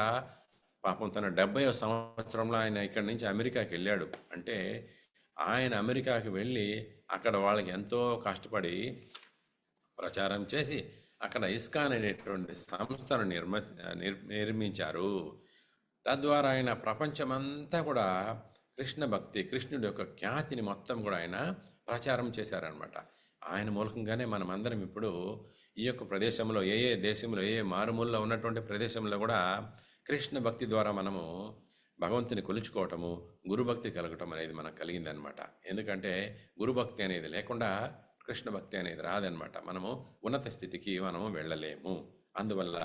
పాపం తన 70వ సంవత్సరంలో ఆయన ఇక్కడి నుంచి అమెరికాకి వెళ్ళాడు. అంటే ఆయన అమెరికాకి వెళ్ళి అక్కడ వాళ్ళకి ఎంతో కష్టపడి ప్రచారం చేసి అక్కడ ఇస్కాన్ అనేటువంటి సంస్థను నిర్మించారు. తద్వారా ఆయన ప్రపంచమంతా కూడా కృష్ణ భక్తి, కృష్ణుడి యొక్క ఖ్యాతిని మొత్తం కూడా ఆయన ప్రచారం చేశారనమాట. ఆయన మూలకంగానే మనమందరం ఇప్పుడు ఈ యొక్క ప్రదేశంలో ఏ దేశంలో ఏ మారుమూలలో ఉన్నటువంటి ప్రదేశంలో కూడా కృష్ణ భక్తి ద్వారా మనము భగవంతుని కొలుచుకోవటము, గురుభక్తి కలగటం అనేది మనకు కలిగిందనమాట. ఎందుకంటే గురుభక్తి అనేది లేకుండా కృష్ణ భక్తి అనేది రాదనమాట. మనము ఉన్నత స్థితికి మనము వెళ్ళలేము. అందువల్ల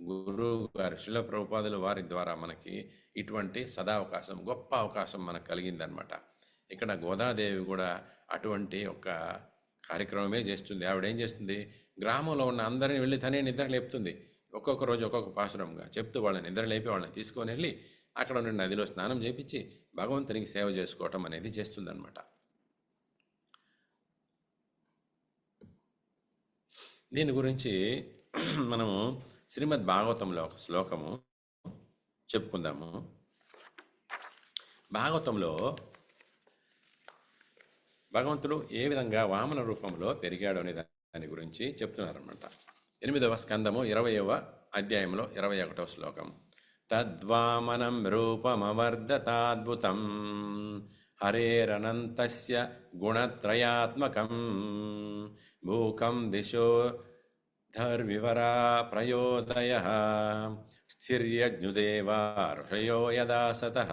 గురువు గారు శ్రీల ప్రభుపాదుల వారి ద్వారా మనకి ఇటువంటి సదావకాశం, గొప్ప అవకాశం మనకు కలిగిందనమాట. ఇక్కడ గోదాదేవి కూడా అటువంటి ఒక కార్యక్రమమే చేస్తుంది. ఆవిడ ఏం చేస్తుంది, గ్రామంలో ఉన్న అందరిని వెళ్ళి తనే నిద్ర లేపుతుంది. ఒక్కొక్క రోజు ఒక్కొక్క పాసురంగా చెప్తూ వాళ్ళని నిద్ర లేపి వాళ్ళని తీసుకొని వెళ్ళి అక్కడ ఉన్న నదిలో స్నానం చేపించి భగవంతునికి సేవ చేసుకోవటం అనేది చేస్తుందన్నమాట. దీని గురించి మనము శ్రీమద్ భాగవతంలో ఒక శ్లోకము చెప్పుకుందాము. భాగవతంలో భగవంతుడు ఏ విధంగా వామన రూపంలో పెరిగాడు అనే దాని గురించి చెప్తున్నారన్నమాట. 8వ స్కందము 20వ అధ్యాయంలో 21వ శ్లోకం. తద్వామనం రూపమవర్ధతాద్భుతం హరేరనంతస్య గుణత్రయాత్మకం భూకం దిశో ధర్వివరా ప్రయోదయ స్థిర్యజ్ఞుదేవా ఋషయో యదా సతః.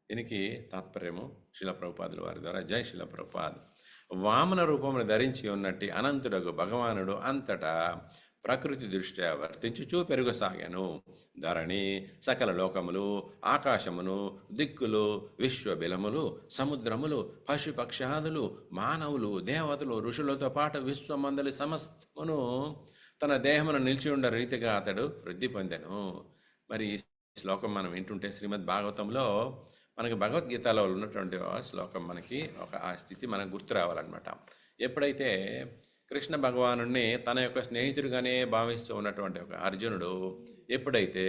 దీనికి తాత్పర్యము శిల ప్రభుపాదుల వారి ద్వారా. జై శిల ప్రభుపాద్. వామన రూపమును ధరించి ఉన్నట్టి అనంతుడగు భగవానుడు అంతటా ప్రకృతి దృష్ట్యా వర్తించుచూ పెరుగసాగాను. ధరణి, సకల లోకములు, ఆకాశమును, దిక్కులు, విశ్వబిలములు, సముద్రములు, పశుపక్షాదులు, మానవులు, దేవతలు, ఋషులతో పాటు విశ్వమందలి సమస్తమును తన దేహమును నిలిచి ఉండ రీతిగా అతడు వృద్ధి పొందెను. మరి ఈ శ్లోకం మనం వింటుంటే శ్రీమద్ భాగవతంలో మనకి భగవద్గీతలో ఉన్నటువంటి శ్లోకం మనకి ఆ స్థితి మనకు గుర్తు రావాలన్నమాట. ఎప్పుడైతే కృష్ణ భగవానుణ్ణి తన యొక్క స్నేహితుడిగానే భావిస్తూ ఉన్నటువంటి ఒక అర్జునుడు ఎప్పుడైతే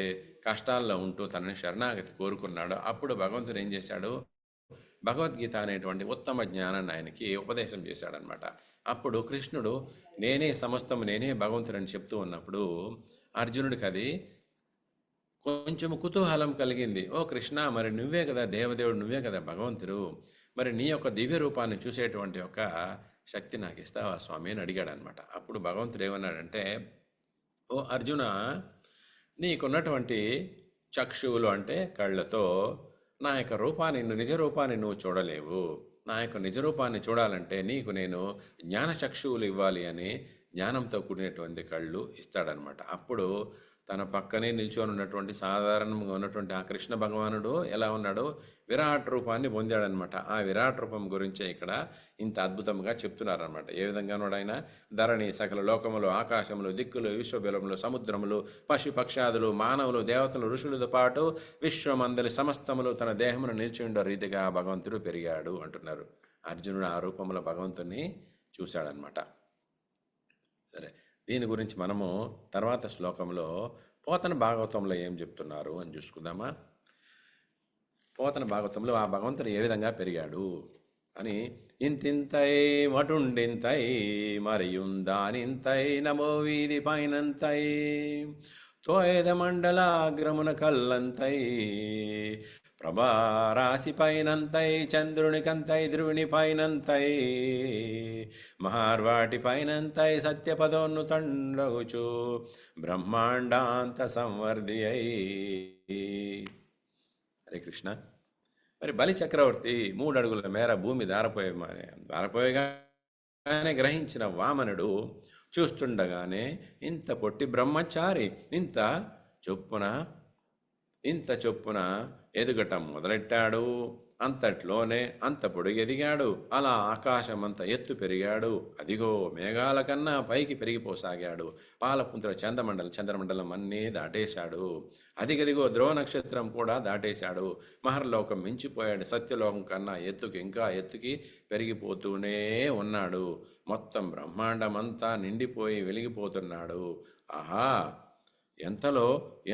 కష్టాల్లో ఉంటూ తనని శరణాగతి కోరుకున్నాడో అప్పుడు భగవంతుడు ఏం చేశాడు, భగవద్గీత అనేటువంటి ఉత్తమ జ్ఞానాన్ని ఆయనకి ఉపదేశం చేశాడనమాట. అప్పుడు కృష్ణుడు నేనే సమస్తము, నేనే భగవంతుడని చెప్తూ ఉన్నప్పుడు అర్జునుడికి అది కొంచెం కుతూహలం కలిగింది. ఓ కృష్ణ, మరి నువ్వే కదా దేవదేవుడు, నువ్వే కదా భగవంతుడు, మరి నీ యొక్క దివ్య రూపాన్ని చూసేటువంటి ఒక శక్తి నాకు ఇస్తావా స్వామి అని అడిగాడు అనమాట. అప్పుడు భగవంతుడు ఏమన్నాడంటే, ఓ అర్జున, నీకున్నటువంటి చక్షువులు అంటే కళ్ళతో నా యొక్క రూపాన్ని, నిజ రూపాన్ని నువ్వు చూడలేవు. నా యొక్క నిజ రూపాన్ని చూడాలంటే నీకు నేను జ్ఞానచక్షువులు ఇవ్వాలి అని జ్ఞానంతో కూడినటువంటి కళ్ళు ఇస్తాడనమాట. అప్పుడు తన పక్కనే నిల్చొని ఉన్నటువంటి సాధారణంగా ఉన్నటువంటి ఆ కృష్ణ భగవానుడు ఎలా ఉన్నాడో విరాట్ రూపాన్ని పొందాడనమాట. ఆ విరాట్ రూపం గురించే ఇక్కడ ఇంత అద్భుతంగా చెప్తున్నారనమాట. ఏ విధంగా ఆయన ధరణి, సకల లోకములు, ఆకాశములు, దిక్కులు, విశ్వబిలములు, సముద్రములు, పశుపక్షాదులు, మానవులు, దేవతలు, ఋషులతో పాటు విశ్వమందలి సమస్తములు తన దేహమును నిలిచి ఉండే రీతిగా భగవంతుడు పెరిగాడు అంటున్నారు. అర్జునుడు ఆ రూపంలో భగవంతుని చూశాడనమాట. సరే, దీని గురించి మనము తర్వాత శ్లోకంలో పోతన భాగవతంలో ఏం చెప్తున్నారు అని చూసుకుందామా. పోతన భాగవతంలో ఆ భగవంతుడు ఏ విధంగా పెరిగాడు అని, ఇంతింతై మటుండింతై మరియుందానింతై నమో వీధి పైనంతై తోయద మండలాగ్రమున కల్లంతై ప్రభారాశి పైనంతై చంద్రుని కంతై ధ్రువుని పైనంతై మహార్వాటి పైనంతై సత్యపదోన్ను తండగుచు బ్రహ్మాండాంత సంవర్ధి అయి. హరే కృష్ణ. మరి బలి చక్రవర్తి 3 అడుగుల మేర భూమి దారపోయగానే గ్రహించిన వామనుడు చూస్తుండగానే ఇంత పొట్టి బ్రహ్మచారి ఇంత చొప్పున ఎదుగటం మొదలెట్టాడు. అంతట్లోనే అంత పొడుగెదిగాడు. అలా ఆకాశమంత ఎత్తు పెరిగాడు. అదిగో మేఘాల కన్నా పైకి పెరిగిపోసాగాడు. పాలపుంత్ర చంద్రమండలం అన్నీ దాటేశాడు. అదిగదిగో ధ్రువ నక్షత్రం కూడా దాటేశాడు. మహర్లోకం మించిపోయాడు. సత్యలోకం కన్నా ఇంకా ఎత్తుకి పెరిగిపోతూనే ఉన్నాడు. మొత్తం బ్రహ్మాండమంతా నిండిపోయి వెలిగిపోతున్నాడు. ఆహా, ఎంతలో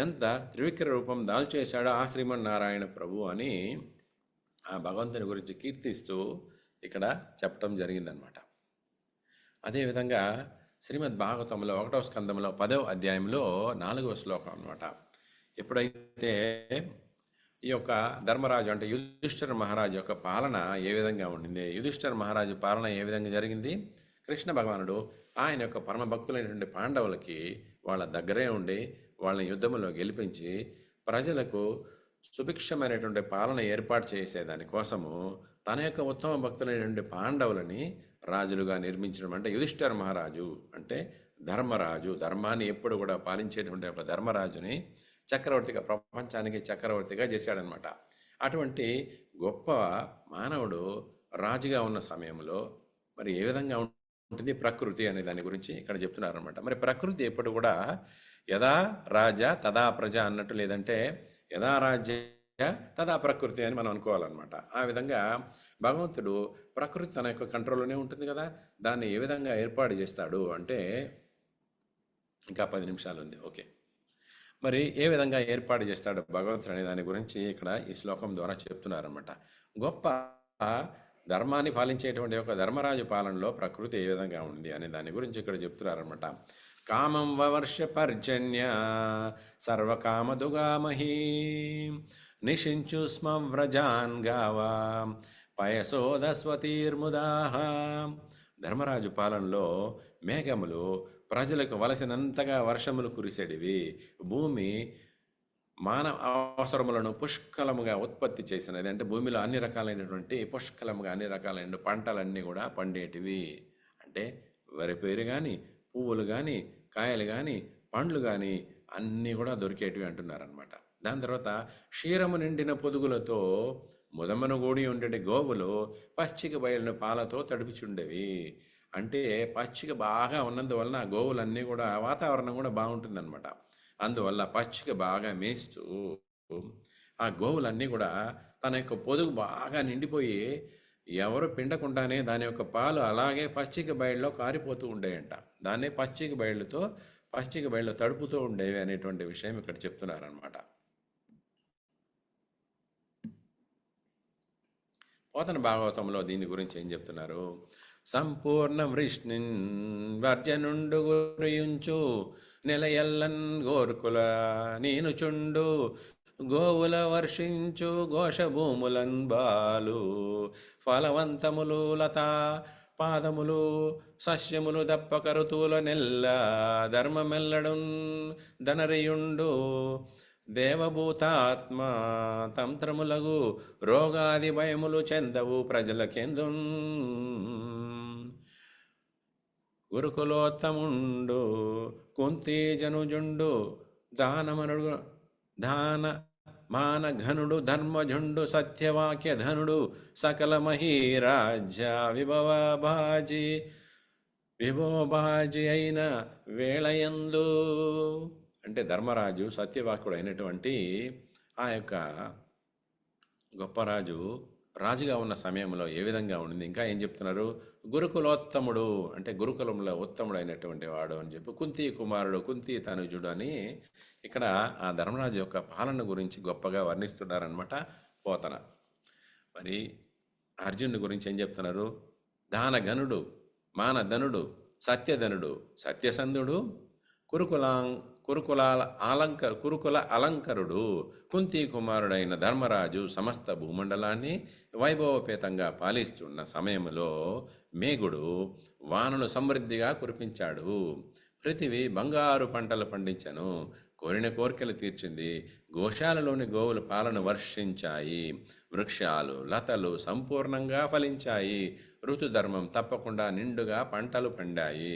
ఎంత త్రివిక్ర రూపం దాల్చేశాడో ఆ శ్రీమన్నారాయణ ప్రభు అని ఆ భగవంతుని గురించి కీర్తిస్తూ ఇక్కడ చెప్పటం జరిగిందనమాట. అదేవిధంగా శ్రీమద్ భాగవతంలో 1వ స్కందంలో 10వ అధ్యాయంలో 4వ శ్లోకం అనమాట. ఎప్పుడైతే ఈ యొక్క ధర్మరాజు అంటే యుధిష్ఠిర మహారాజు యొక్క పాలన ఏ విధంగా ఉండింది, యుధిష్ఠిర మహారాజు పాలన ఏ విధంగా జరిగింది, కృష్ణ భగవానుడు ఆయన యొక్క పరమ భక్తులైనటువంటి పాండవులకి వాళ్ళ దగ్గరే ఉండి వాళ్ళని యుద్ధంలో గెలిపించి ప్రజలకు సుభిక్షమైనటువంటి పాలన ఏర్పాటు చేసేదానికోసము తన యొక్క ఉత్తమ భక్తులైనటువంటి పాండవులని రాజులుగా నిర్మించడం. అంటే యుధిష్ఠిర మహారాజు అంటే ధర్మరాజు, ధర్మాన్ని ఎప్పుడు కూడా పాలించేటువంటి ఒక ధర్మరాజుని చక్రవర్తిగా, ప్రపంచానికి చక్రవర్తిగా చేశాడనమాట. అటువంటి గొప్ప మానవుడు రాజుగా ఉన్న సమయంలో మరి ఏ విధంగా ఉంటుంది ప్రకృతి అనే దాని గురించి ఇక్కడ చెప్తున్నారనమాట. మరి ప్రకృతి ఎప్పుడు కూడా యథా రాజా తదా ప్రజ అన్నట్టు, లేదంటే యథా రాజ్య తదా ప్రకృతి అని మనం అనుకోవాలన్నమాట. ఆ విధంగా భగవంతుడు ప్రకృతి తన యొక్క కంట్రోల్లోనే ఉంటుంది కదా, దాన్ని ఏ విధంగా ఏర్పాటు చేస్తాడు అంటే ఇంకా 10 నిమిషాలు ఉంది. ఓకే, మరి ఏ విధంగా ఏర్పాటు చేస్తాడు భగవంతుడు అనే దాని గురించి ఇక్కడ ఈ శ్లోకం ద్వారా చెప్తున్నారన్నమాట. గొప్ప ధర్మాన్ని పాలించేటువంటి ఒక ధర్మరాజు పాలనలో ప్రకృతి ఏ విధంగా ఉంది అనే దాని గురించి ఇక్కడ చెప్తున్నారన్నమాట. కామం వవర్ష పర్జన్య సర్వకామదుగామహీ నిషించు స్మ వ్రజాన్ గావా పయసోదస్వతీర్ముదాహ. ధర్మరాజు పాలనలో మేఘములు ప్రజలకు వలసినంతగా వర్షములు కురిసేటివి. భూమి మానవ అవసరములను పుష్కలముగా ఉత్పత్తి చేసినది. అంటే భూమిలో అన్ని రకాలైనటువంటి పుష్కలముగా అన్ని రకాలైన పంటలన్నీ కూడా పండేటివి. అంటే వరి పైరు కానీ, పువ్వులు కానీ, కాయలు కానీ, పండ్లు కానీ అన్నీ కూడా దొరికేటివి అంటున్నారనమాట. దాని తర్వాత క్షీరము నిండిన పొదుగులతో ముదమను గూడి ఉండేటి గోవులు పచ్చిక బయలును పాలతో తడిపిచుండేవి. అంటే పచ్చిక బాగా ఉన్నందువలన ఆ గోవులన్నీ కూడా వాతావరణం కూడా బాగుంటుందన్నమాట. అందువల్ల పచ్చిక బాగా మేస్తూ ఆ గోవులన్నీ కూడా తన యొక్క పొదుగు బాగా నిండిపోయి ఎవరు పిండకుండానే దాని యొక్క పాలు అలాగే పచ్చిక బయలులో కారిపోతూ ఉండేయంట. దాన్నే పచ్చిక బయలులో తడుపుతూ ఉండేవి అనేటువంటి విషయం ఇక్కడ చెప్తున్నారనమాట. పోతన భాగవతంలో దీని గురించి ఏం చెప్తున్నారు? సంపూర్ణ వృష్ణిన్ వర్జనుండు గురియుంచు నెలయల్లన్ గోర్కుల నేను చుండు గోవుల వర్షించు ఘోషభూములన్ బాలు ఫలవంతములు లతా పాదములు సస్యములు దప్పక ఋతువుల నెల్ల ధర్మమెల్లడున్ ధనరియుండు దేవభూతాత్మ తంత్రములగు రోగాది భయములు చెందవు ప్రజలకెందున్ గురుకులోత్తముండు కుంతి జనుజుండు దానమనుడు దాన మానఘనుడు ధర్మజుండు సత్యవాక్య ధనుడు సకల మహీరాజ్య విభోబాజీ అయిన వేళయందు. అంటే ధర్మరాజు సత్యవాకుడు అయినటువంటి ఆ యొక్క గొప్ప రాజుగా ఉన్న సమయంలో ఏ విధంగా ఉండింది, ఇంకా ఏం చెప్తున్నారు? గురుకులోత్తముడు అంటే గురుకులంలో ఉత్తముడు అయినటువంటి వాడు అని చెప్పి కుంతి కుమారుడు కుంతి తనుజుడు అని ఇక్కడ ఆ ధర్మరాజు యొక్క పాలన గురించి గొప్పగా వర్ణిస్తున్నారనమాట పోతన. మరి అర్జునుడి గురించి ఏం చెప్తున్నారు? దానఘనుడు మానధనుడు సత్యధనుడు సత్యసంధుడు కురుకుల అలంకరుడు కుంతి కుమారుడైన ధర్మరాజు సమస్త భూమండలాన్ని వైభవపేతంగా పాలిస్తున్న సమయంలో మేఘుడు వానను సమృద్ధిగా కురిపించాడు. పృథివీ బంగారు పంటలు పండించెను. కోరిన కోరికలు తీర్చింది. గోశాలలోని గోవులు పాలను వర్షించాయి. వృక్షాలు లతలు సంపూర్ణంగా ఫలించాయి. ఋతుధర్మం తప్పకుండా నిండుగా పంటలు పండాయి.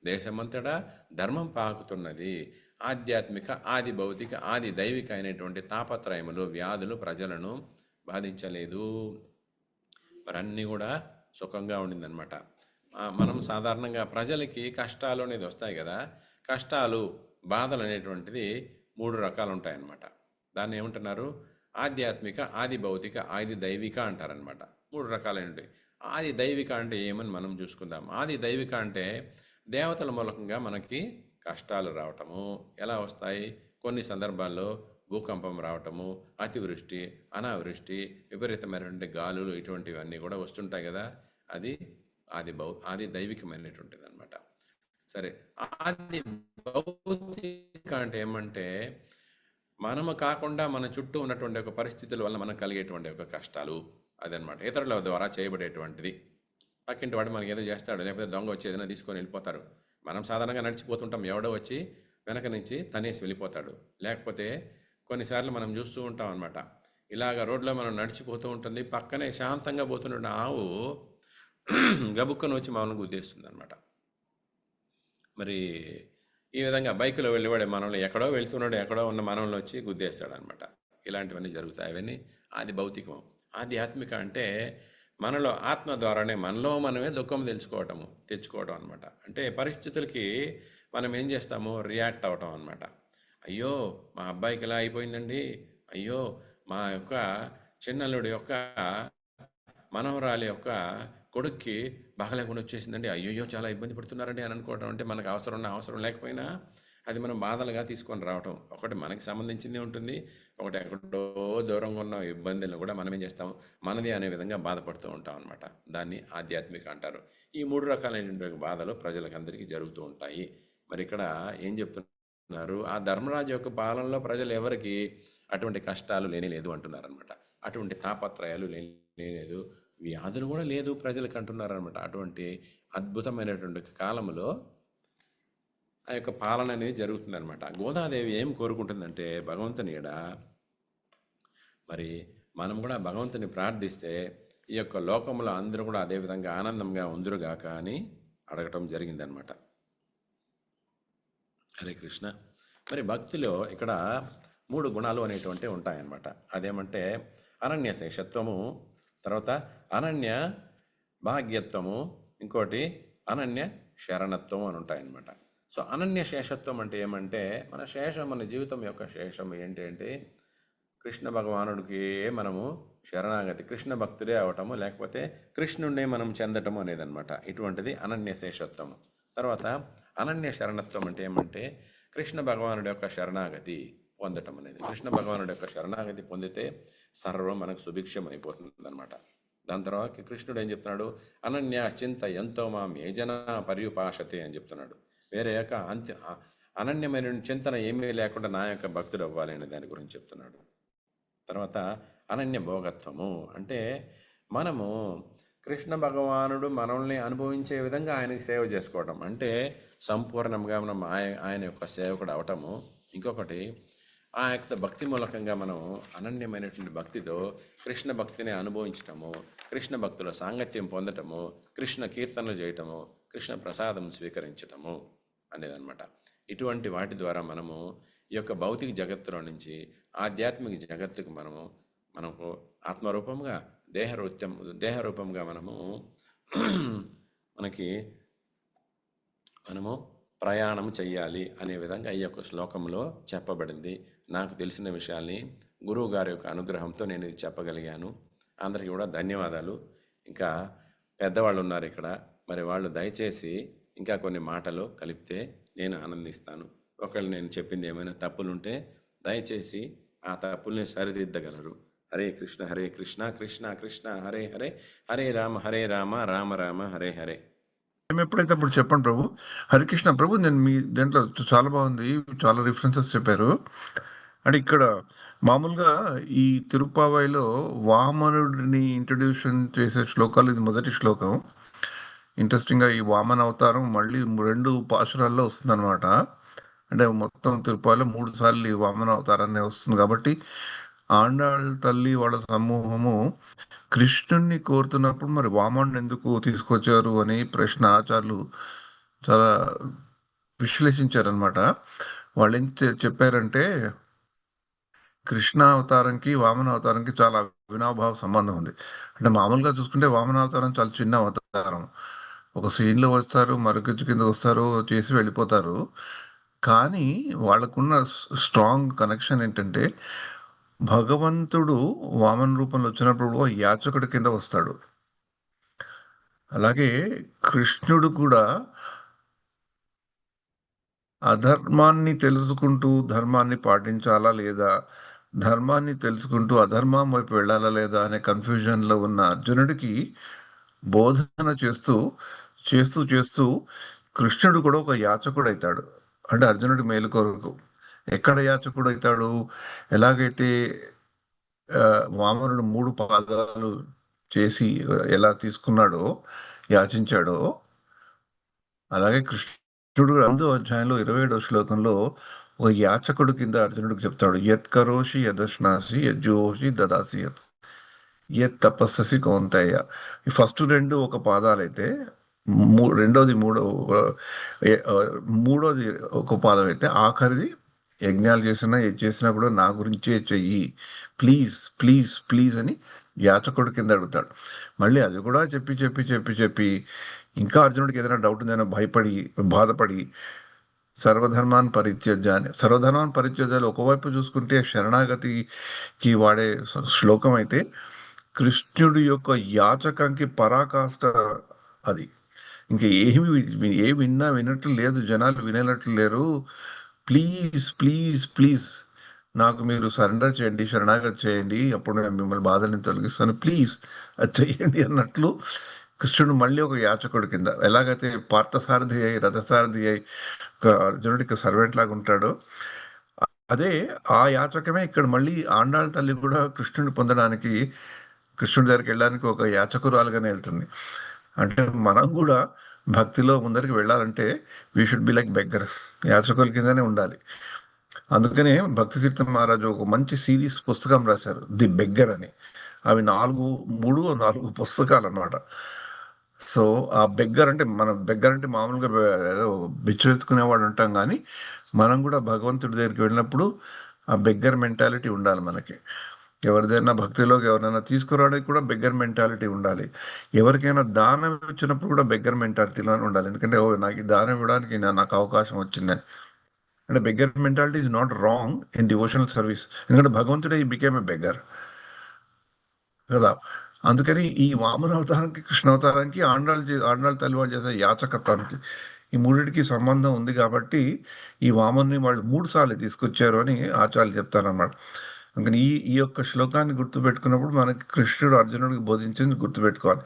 దేశమంతటా ధర్మం పాకుతున్నది. ఆధ్యాత్మిక, ఆది భౌతిక, ఆది దైవిక అయినటువంటి తాపత్రయములు, వ్యాధులు ప్రజలను బాధించలేదు. మరి అన్నీ కూడా సుఖంగా ఉండిందనమాట. మనం సాధారణంగా ప్రజలకి కష్టాలు అనేది వస్తాయి కదా. కష్టాలు, బాధలు అనేటువంటిది 3 రకాలు ఉంటాయన్నమాట. దాన్ని ఏమంటున్నారు? ఆధ్యాత్మిక, ఆది భౌతిక, ఆది దైవిక అంటారనమాట. 3 రకాలైనవి. ఆది దైవిక అంటే ఏమని మనం చూసుకుందాం. ఆది దైవిక అంటే దేవతల మూలకంగా మనకి కష్టాలు రావటము. ఎలా వస్తాయి? కొన్ని సందర్భాల్లో భూకంపం రావటము, అతివృష్టి, అనావృష్టి, విపరీతమైనటువంటి గాలులు, ఇటువంటివన్నీ కూడా వస్తుంటాయి కదా. అది ఆది దైవికమైనటువంటిది అనమాట. సరే, ఆది భౌతిక అంటే ఏమంటే మనము కాకుండా మన చుట్టూ ఉన్నటువంటి ఒక పరిస్థితుల వల్ల మనకు కలిగేటువంటి ఒక కష్టాలు, అదనమాట. ఇతరుల ద్వారా చేయబడేటువంటిది. పక్కింటి వాడు మనకి ఏదో చేస్తాడు, లేకపోతే దొంగ వచ్చి ఏదైనా తీసుకొని వెళ్ళిపోతారు. మనం సాధారణంగా నడిచిపోతుంటాం, ఎవడో వచ్చి వెనక నుంచి తనేసి వెళ్ళిపోతాడు. లేకపోతే కొన్నిసార్లు మనం చూస్తూ ఉంటాం అనమాట. ఇలాగ రోడ్లో మనం నడిచిపోతూ ఉంటుంది, పక్కనే శాంతంగా పోతున్న ఆవు గబుక్కను వచ్చి మనల్ని గుద్దేస్తుంది అనమాట. మరి ఈ విధంగా బైకులో వెళ్ళేవాడే మనల్ని ఎక్కడో వెళ్తున్నాడు, ఎక్కడో ఉన్న మనల్ని వచ్చి గుద్దేస్తాడు అనమాట. ఇలాంటివన్నీ జరుగుతాయి. అవన్నీ ఆది భౌతికం. ఆధ్యాత్మిక అంటే మనలో ఆత్మ ద్వారానే మనలో మనమే దుఃఖం తెచ్చుకోవటం అనమాట. అంటే పరిస్థితులకి మనం ఏం చేస్తాము? రియాక్ట్ అవటం అనమాట. అయ్యో మా అబ్బాయికి ఇలా అయిపోయిందండి, అయ్యో మా యొక్క చిన్నల్లుడి యొక్క మనవరాలి యొక్క కొడుక్కి బాగలేకుండా వచ్చేసిందండి, అయ్యో చాలా ఇబ్బంది పడుతున్నారండి అని అనుకోవటం. అంటే మనకు అవసరం లేకపోయినా అది మనం బాధలుగా తీసుకొని రావటం. ఒకటి మనకి సంబంధించింది ఉంటుంది, ఒకటి ఎక్కడో దూరంగా ఉన్న ఇబ్బందులను కూడా మనం ఏం చేస్తాం? మనది అనే విధంగా బాధపడుతూ ఉంటాం అనమాట. దాన్ని ఆధ్యాత్మిక అంటారు. ఈ 3 రకాలైనటువంటి బాధలు ప్రజలకు అందరికీ జరుగుతూ ఉంటాయి. మరి ఇక్కడ ఏం చెప్తున్నారు? ఆ ధర్మరాజు యొక్క పాలనలో ప్రజలు ఎవరికి అటువంటి కష్టాలు లేనేలేదు అంటున్నారనమాట. అటువంటి తాపత్రయాలు లేనేలేదు, వ్యాధులు కూడా లేదు ప్రజలకు అంటున్నారనమాట. అటువంటి అద్భుతమైనటువంటి కాలంలో ఆ యొక్క పాలన అనేది జరుగుతుందనమాట. గోదాదేవి ఏం కోరుకుంటుందంటే భగవంతుని ఎడ మరి మనం కూడా భగవంతుని ప్రార్థిస్తే ఈ యొక్క లోకంలో అందరూ కూడా అదేవిధంగా ఆనందంగా ఉందరుగాక అని అడగటం జరిగిందనమాట. హరే కృష్ణ. మరి భక్తిలో ఇక్కడ 3 గుణాలు అనేటువంటివి ఉంటాయన్నమాట. అదేమంటే అనన్య శేషత్వము, తర్వాత అనన్య భాగ్యత్వము, ఇంకోటి అనన్య శరణత్వం అని ఉంటాయన్నమాట. సో అనన్య శేషత్వం అంటే ఏమంటే మన జీవితం యొక్క శేషం ఏంటి అంటే కృష్ణ భగవానుడికి మనము శరణాగతి, కృష్ణ భక్తుడే అవటము, లేకపోతే కృష్ణుడిని మనం చెందటము అనేది అనమాట. ఇటువంటిది అనన్య శేషత్వము. తర్వాత అనన్య శరణత్వం అంటే ఏమంటే కృష్ణ భగవానుడి యొక్క శరణాగతి పొందటం అనేది. కృష్ణ భగవానుడి యొక్క శరణాగతి పొందితే సర్వం మనకు సుభిక్షం అయిపోతుంది అనమాట. దాని తర్వాత కృష్ణుడు ఏం చెప్తున్నాడు? అనన్య చింత ఎంతో మాం యజన పర్యుపాషతే అని చెప్తున్నాడు. వేరే యొక్క అనన్యమైన చింతన ఏమీ లేకుండా నా యొక్క భక్తుడు అవ్వాలి అనే దాని గురించి చెప్తున్నాడు. తర్వాత అనన్య భోగత్వము అంటే మనము కృష్ణ భగవానుడు మనల్ని అనుభవించే విధంగా ఆయనకి సేవ చేసుకోవటం, అంటే సంపూర్ణంగా మనం ఆయన యొక్క సేవకుడు అవటము. ఇంకొకటి ఆ యొక్క భక్తి మూలకంగా మనం అనన్యమైనటువంటి భక్తితో కృష్ణ భక్తిని అనుభవించటము, కృష్ణ భక్తుల సాంగత్యం పొందటము, కృష్ణ కీర్తనలు చేయటము, కృష్ణ ప్రసాదం స్వీకరించటము అనేదన్నమాట. ఇటువంటి వాటి ద్వారా మనము ఈ యొక్క భౌతిక జగత్తులో నుంచి ఆధ్యాత్మిక జగత్తుకు మనకు ఆత్మరూపంగా దేహరూపంగా మనము ప్రయాణం చెయ్యాలి అనే విధంగా ఈ యొక్క శ్లోకంలో చెప్పబడింది. నాకు తెలిసిన విషయాల్ని గురువు గారి యొక్క అనుగ్రహంతో నేను ఇది చెప్పగలిగాను. అందరికీ కూడా ధన్యవాదాలు. ఇంకా పెద్దవాళ్ళు ఉన్నారు ఇక్కడ, మరి వాళ్ళు దయచేసి ఇంకా కొన్ని మాటలు కలిపితే నేను ఆనందిస్తాను. ఒకవేళ నేను చెప్పింది ఏమైనా తప్పులుంటే దయచేసి ఆ తప్పుల్ని సరిదిద్దగలరు. హరే కృష్ణ హరే కృష్ణ కృష్ణ కృష్ణ హరే హరే, హరే రామ రామ రామ హరే హరే. ఎప్పుడైతే అప్పుడు చెప్పండి ప్రభు. హరికృష్ణ ప్రభు, నేను మీ దాంట్లో చాలా బాగుంది, చాలా రిఫరెన్సెస్ చెప్పారు. అంటే ఇక్కడ మామూలుగా ఈ తిరుప్పావైలో వామనుడిని ఇంట్రడ్యూషన్ చేసే శ్లోకాలు ఇది మొదటి శ్లోకం. ఇంట్రెస్టింగ్గా ఈ వామన అవతారం మళ్ళీ రెండు పాశురాల్లో వస్తుందన్నమాట. అంటే మొత్తం తిరుపతిలో మూడు సార్లు ఈ వామన అవతారాన్ని వస్తుంది కాబట్టి ఆండాళ్ళ తల్లి వాళ్ళ సమూహము కృష్ణుణ్ణి కోరుతున్నప్పుడు మరి వామనుని ఎందుకు తీసుకొచ్చారు అని ప్రశ్న ఆచార్యులు చాలా విశ్లేషించారనమాట. వాళ్ళు ఏం చెప్పారంటే కృష్ణ అవతారంకి వామన అవతారంకి చాలా అవినాభావ సంబంధం ఉంది. అంటే మామూలుగా చూసుకుంటే వామన అవతారం చాలా చిన్న అవతారం, ఒక సీన్లో వస్తారు, మరొకటి కింద వస్తారు, చేసి వెళ్ళిపోతారు. కానీ వాళ్ళకున్న స్ట్రాంగ్ కనెక్షన్ ఏంటంటే భగవంతుడు వామన రూపంలో వచ్చినప్పుడు యాచకుడి కింద వస్తాడు. అలాగే కృష్ణుడు కూడా అధర్మాన్ని తెలుసుకుంటూ ధర్మాన్ని పాటించాలా లేదా, ధర్మాన్ని తెలుసుకుంటూ అధర్మం వైపు వెళ్ళాలా లేదా అనే కన్ఫ్యూజన్లో ఉన్న అర్జునుడికి బోధన చేస్తూ చేస్తూ చేస్తూ కృష్ణుడు కూడా ఒక యాచకుడు అవుతాడు. అంటే అర్జునుడి మేలు కొరకు ఎక్కడ యాచకుడు అవుతాడు? ఎలాగైతే వామనుడు మూడు పాదాలు చేసి ఎలా తీసుకున్నాడో, యాచించాడో, అలాగే కృష్ణుడు 2వ అధ్యాయంలో 27వ శ్లోకంలో ఒక యాచకుడు కింద అర్జునుడికి చెప్తాడు, యత్ కరోషి యదశ్నాసి యజ్జోషి దదాసి యత్ తపస్ససి కౌంతేయ. ఈ ఫస్ట్ రెండు ఒక పాదాలైతే రెండోది మూడోది ఒక పాదం అయితే ఆఖరిది యజ్ఞాలు చేసినా ఏది చేసినా కూడా నా గురించే చెయ్యి, ప్లీజ్ ప్లీజ్ ప్లీజ్ అని యాచకుడు కింద అడుగుతాడు. మళ్ళీ అది కూడా చెప్పి చెప్పి చెప్పి చెప్పి ఇంకా అర్జునుడికి ఏదైనా డౌట్ ఉందైనా భయపడి బాధపడి సర్వధర్మాన్ని పరిత్యజ్యాన్ని, సర్వధర్మాన్ని పరిత్యజ్యాలు ఒకవైపు చూసుకుంటే శరణాగతికి వాడే శ్లోకం అయితే కృష్ణుడి యొక్క యాచకంకి పరాకాష్ట అది. ఇంకా ఏ విన్నా వినట్లు లేదు, జనాలు వినేటట్లు లేరు. ప్లీజ్ ప్లీజ్ ప్లీజ్ నాకు మీరు సరెండర్ చేయండి, శరణాగతి చేయండి, అప్పుడు నేను మిమ్మల్ని బాధల్ని తొలగిస్తాను, ప్లీజ్ అది చెయ్యండి అన్నట్లు కృష్ణుడు మళ్ళీ ఒక యాచకుడి కింద, ఎలాగైతే పార్థసారథి అయి రథసారథి అయి ఒక అర్జునుడికి సర్వెంట్ లాగా ఉంటాడో, అదే ఆ యాచకమే ఇక్కడ మళ్ళీ ఆండాళ్ళ తల్లి కూడా కృష్ణుడిని పొందడానికి, కృష్ణుడి దగ్గరికి వెళ్ళడానికి ఒక యాచకురాలుగానే వెళ్తుంది. అంటే మనం కూడా భక్తిలో ముందరికి వెళ్ళాలంటే we should be like beggars, యాచకుల కిందనే ఉండాలి. అందుకనే భక్తి తీర్థ మహారాజు ఒక మంచి సిరీస్ పుస్తకం రాశారు, ది బెగ్గర్ అని. అవి 4 పుస్తకాలు అన్నమాట. సో ఆ బెగ్గర్ అంటే, బెగ్గర్ అంటే మామూలుగా ఏదో బిచ్చు ఎత్తుకునేవాడు ఉంటాం, కానీ మనం కూడా భగవంతుడి దగ్గరికి వెళ్ళినప్పుడు ఆ బెగ్గర్ మెంటాలిటీ ఉండాలి మనకి. ఎవరిదైనా భక్తిలోకి ఎవరైనా తీసుకురావడానికి కూడా బెగ్గర్ మెంటాలిటీ ఉండాలి. ఎవరికైనా దానం ఇచ్చినప్పుడు కూడా బెగ్గర్ మెంటాలిటీలోనే ఉండాలి. ఎందుకంటే నాకు ఈ దానం ఇవ్వడానికి నాకు అవకాశం వచ్చిందని. అంటే beggar mentality is not wrong in devotional service, ఎందుకంటే భగవంతుడే ఈ బికేమ్ ఏ బెగ్గర్ కదా. అందుకని ఈ వామన అవతారానికి, కృష్ణ అవతారానికి, ఆండాళ్ళ తల్లి వాళ్ళు చేసే యాచకత్వానికి ఈ మూడింటికి సంబంధం ఉంది. కాబట్టి ఈ వామన్ని వాళ్ళు 3 సార్లు తీసుకొచ్చారు అని ఆచార్యులు చెప్తారన్నమాట. అందుకని ఈ యొక్క శ్లోకాన్ని గుర్తుపెట్టుకున్నప్పుడు మనకి కృష్ణుడు అర్జునుడికి బోధించింది గుర్తుపెట్టుకోవాలి.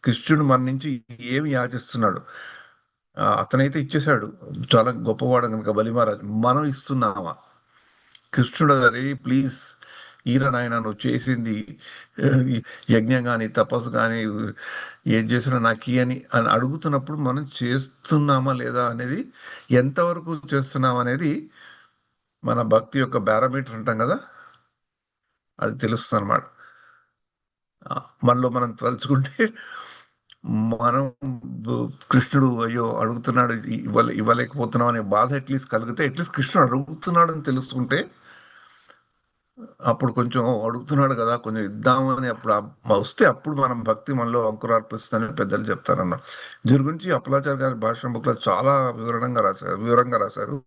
కృష్ణుడు మన నుంచి ఏమి యాచిస్తున్నాడు? అతనైతే ఇచ్చేశాడు, చాలా గొప్పవాడు కనుక బలి మహారాజు. మనం ఇస్తున్నామా? కృష్ణుడు అరే ప్లీజ్ ఈరా నాయన, నువ్వు చేసింది యజ్ఞం కానీ తపస్సు కానీ ఏం చేసినా నాకు అని అని అడుగుతున్నప్పుడు మనం చేస్తున్నామా లేదా అనేది, ఎంతవరకు చేస్తున్నాం అనేది మన భక్తి యొక్క బారోమీటర్ అంటాం కదా, అది తెలుస్తుంది అనమాట. మనలో మనం తలుచుకుంటే మనం కృష్ణుడు అయ్యో అడుగుతున్నాడు ఇవ్వలేకపోతున్నాం అనే బాధ అట్లీస్ట్ కలిగితే, అట్లీస్ట్ కృష్ణుడు అడుగుతున్నాడు అని తెలుసుకుంటే అప్పుడు కొంచెం అడుగుతున్నాడు కదా, కొంచెం ఇద్దామని అప్పుడు వస్తే అప్పుడు మనం భక్తి మనలో అంకురార్పిస్తుందని పెద్దలు చెప్తారన్న. దీని గురించి అప్పలాచార్య గారి భాష బుక్లో చాలా వివరంగా రాశారు.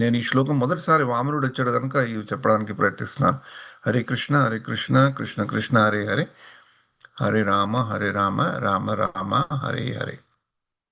నేను ఈ శ్లోకం మొదటిసారి వామనుడు వచ్చాడు కనుక ఇవి చెప్పడానికి ప్రయత్నిస్తున్నాను. హరే కృష్ణ హరే కృష్ణ కృష్ణ కృష్ణ హరే హరే, హరే రామ రామ రామ హరే హరే.